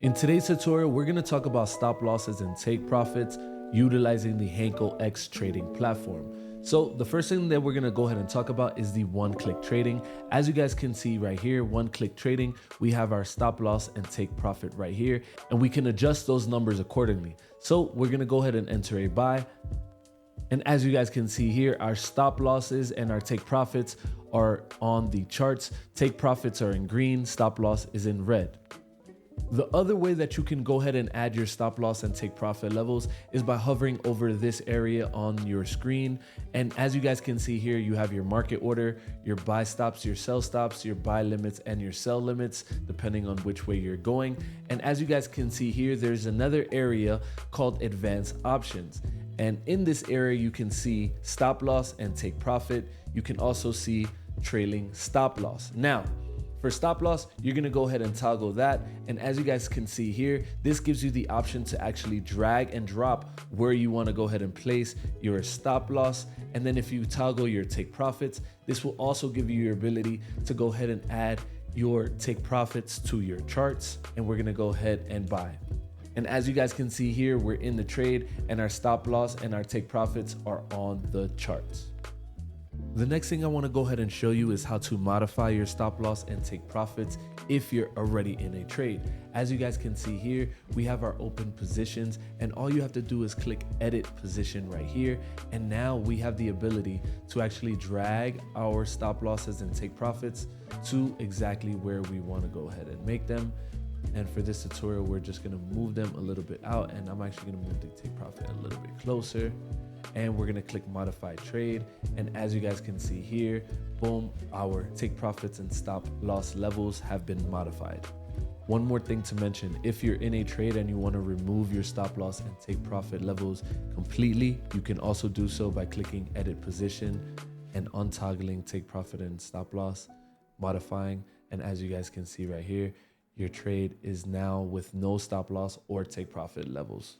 In today's tutorial, we're going to talk about stop losses and take profits utilizing the HankoX trading platform. So the first thing that we're going to go ahead and talk about is the one-click trading. As you guys can see right here, one-click trading, we have our stop loss and take profit right here, and we can adjust those numbers accordingly. So we're going to go ahead and enter a buy. And as you guys can see here, our stop losses and our take profits are on the charts. Take profits are in green, stop loss is in red. The other way that you can go ahead and add your stop loss and take profit levels is by hovering over this area on your screen. And as you guys can see here, you have your market order, your buy stops, your sell stops, your buy limits, and your sell limits, depending on which way you're going. And as you guys can see here, there's another area called advanced options. And in this area, you can see stop loss and take profit. You can also see trailing stop loss. Now, for stop loss, you're gonna go ahead and toggle that. And as you guys can see here, this gives you the option to actually drag and drop where you wanna go ahead and place your stop loss. And then if you toggle your take profits, this will also give you your ability to go ahead and add your take profits to your charts. And we're gonna go ahead and buy. And as you guys can see here, we're in the trade and our stop loss and our take profits are on the charts. The next thing I want to go ahead and show you is how to modify your stop loss and take profits if you're already in a trade. As you guys can see here, we have our open positions, and all you have to do is click edit position right here. And now we have the ability to actually drag our stop losses and take profits to exactly where we want to go ahead and make them. And for this tutorial, we're just going to move them a little bit out, and I'm actually going to move the take profit a little bit closer. And we're going to click modify trade. And as you guys can see here, boom, our take profits and stop loss levels have been modified. One more thing to mention, if you're in a trade and you want to remove your stop loss and take profit levels completely, you can also do so by clicking edit position and untoggling take profit and stop loss, modifying. And as you guys can see right here, your trade is now with no stop loss or take profit levels.